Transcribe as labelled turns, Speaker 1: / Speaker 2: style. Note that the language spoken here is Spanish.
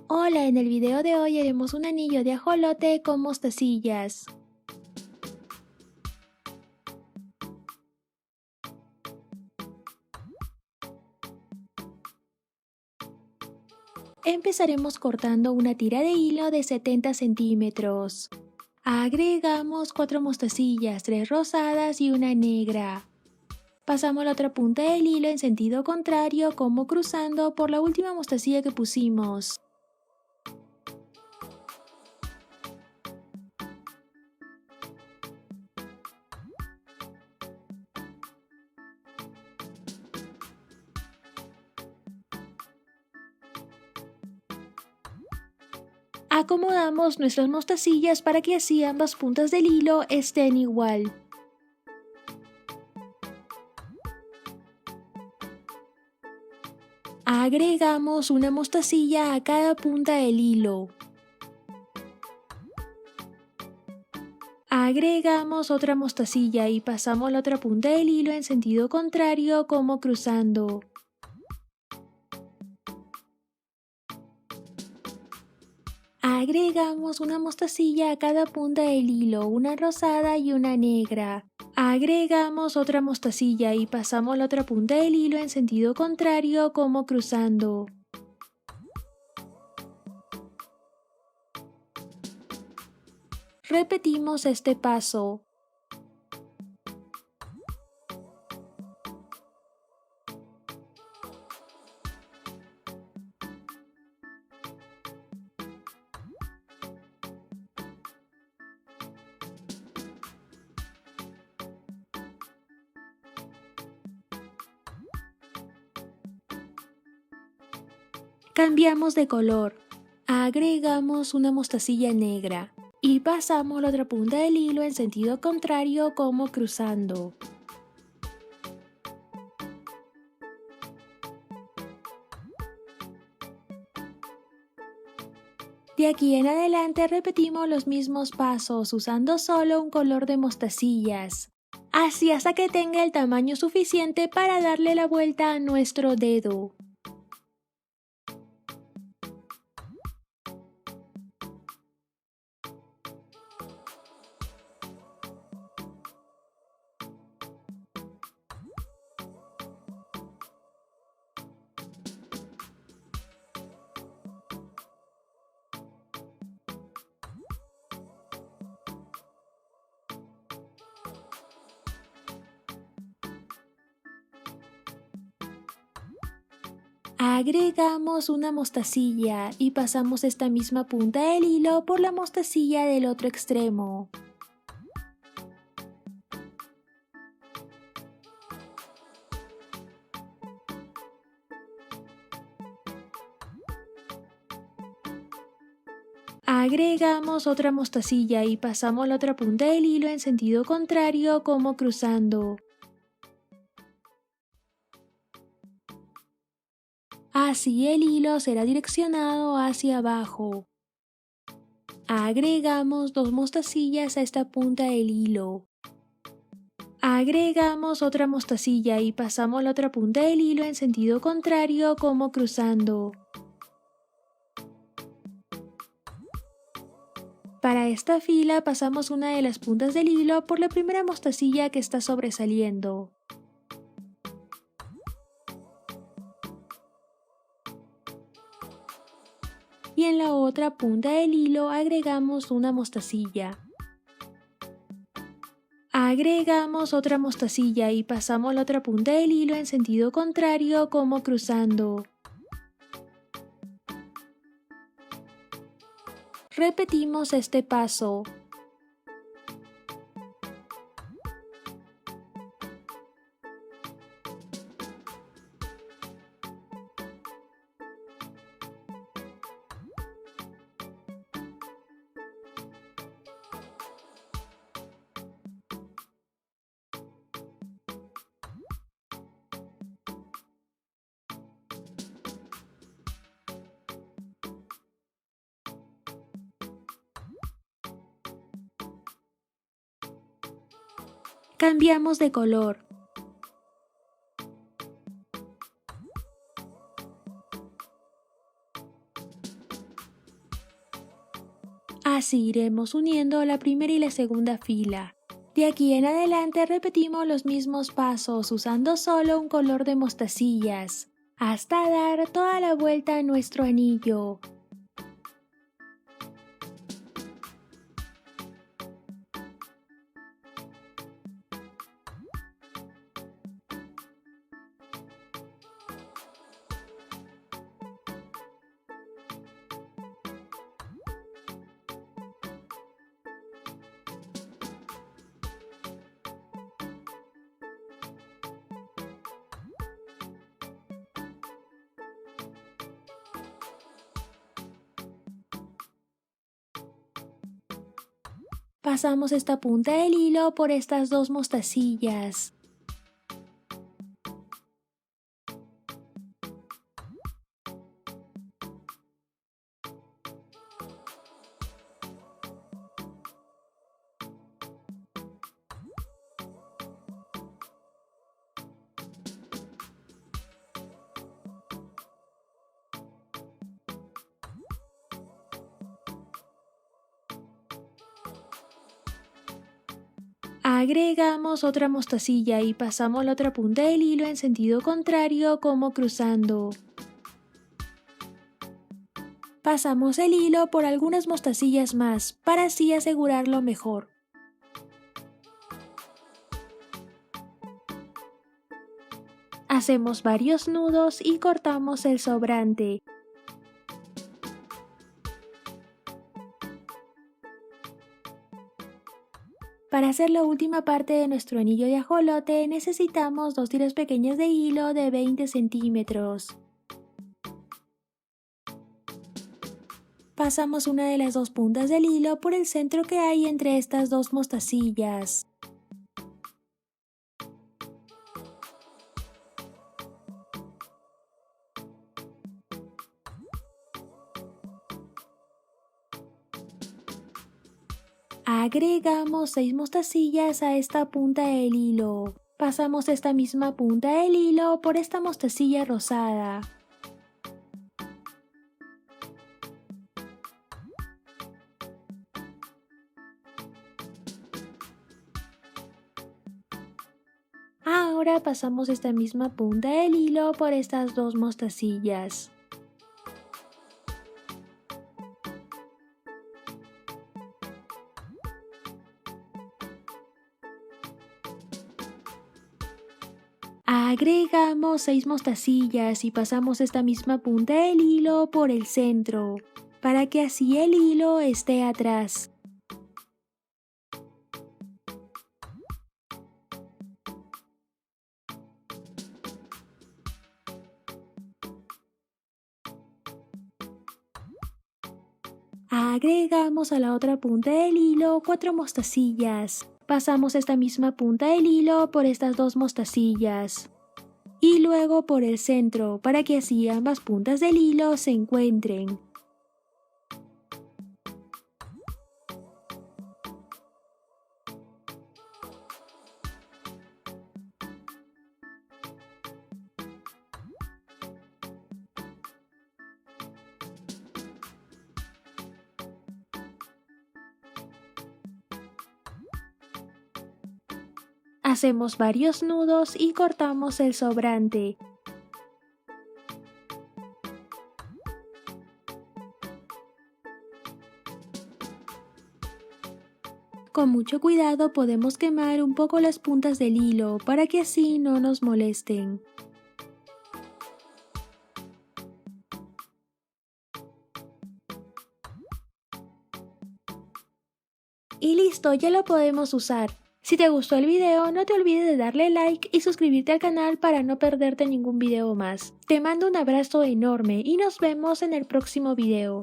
Speaker 1: Hola, en el video de hoy haremos un anillo de ajolote con mostacillas. Empezaremos cortando una tira de hilo de 70 centímetros. Agregamos 4 mostacillas, 3 rosadas y una negra. Pasamos la otra punta del hilo en sentido contrario como cruzando por la última mostacilla que pusimos. Acomodamos nuestras mostacillas para que así ambas puntas del hilo estén igual. Agregamos una mostacilla a cada punta del hilo. Agregamos otra mostacilla y pasamos la otra punta del hilo en sentido contrario como cruzando. Agregamos una mostacilla a cada punta del hilo, una rosada y una negra. Agregamos otra mostacilla y pasamos la otra punta del hilo en sentido contrario como cruzando. Repetimos este paso. Cambiamos de color. Agregamos una mostacilla negra y pasamos la otra punta del hilo en sentido contrario como cruzando. De aquí en adelante repetimos los mismos pasos usando solo un color de mostacillas, así hasta que tenga el tamaño suficiente para darle la vuelta a nuestro dedo. Agregamos una mostacilla y pasamos esta misma punta del hilo por la mostacilla del otro extremo. Agregamos otra mostacilla y pasamos la otra punta del hilo en sentido contrario como cruzando. Así el hilo será direccionado hacia abajo. Agregamos 2 mostacillas a esta punta del hilo. Agregamos otra mostacilla y pasamos la otra punta del hilo en sentido contrario como cruzando. Para esta fila pasamos una de las puntas del hilo por la primera mostacilla que está sobresaliendo. Y en la otra punta del hilo agregamos una mostacilla. Agregamos otra mostacilla y pasamos la otra punta del hilo en sentido contrario como cruzando. Repetimos este paso. Cambiamos de color. Así iremos uniendo la primera y la segunda fila. De aquí en adelante repetimos los mismos pasos usando solo un color de mostacillas, hasta dar toda la vuelta a nuestro anillo. Pasamos esta punta del hilo por estas dos mostacillas. Agregamos otra mostacilla y pasamos la otra punta del hilo en sentido contrario como cruzando. Pasamos el hilo por algunas mostacillas más para así asegurarlo mejor. Hacemos varios nudos y cortamos el sobrante. Para hacer la última parte de nuestro anillo de ajolote necesitamos 2 tiras pequeñas de hilo de 20 centímetros. Pasamos una de las dos puntas del hilo por el centro que hay entre estas dos mostacillas. Agregamos 6 mostacillas a esta punta del hilo. Pasamos esta misma punta del hilo por esta mostacilla rosada. Ahora pasamos esta misma punta del hilo por estas dos mostacillas. Agregamos 6 mostacillas y pasamos esta misma punta del hilo por el centro, para que así el hilo esté atrás. Agregamos a la otra punta del hilo 4 mostacillas. Pasamos esta misma punta del hilo por estas dos mostacillas y luego por el centro para que así ambas puntas del hilo se encuentren. Hacemos varios nudos y cortamos el sobrante. Con mucho cuidado podemos quemar un poco las puntas del hilo para que así no nos molesten. Y listo, ya lo podemos usar. Si te gustó el video, no te olvides de darle like y suscribirte al canal para no perderte ningún video más. Te mando un abrazo enorme y nos vemos en el próximo video.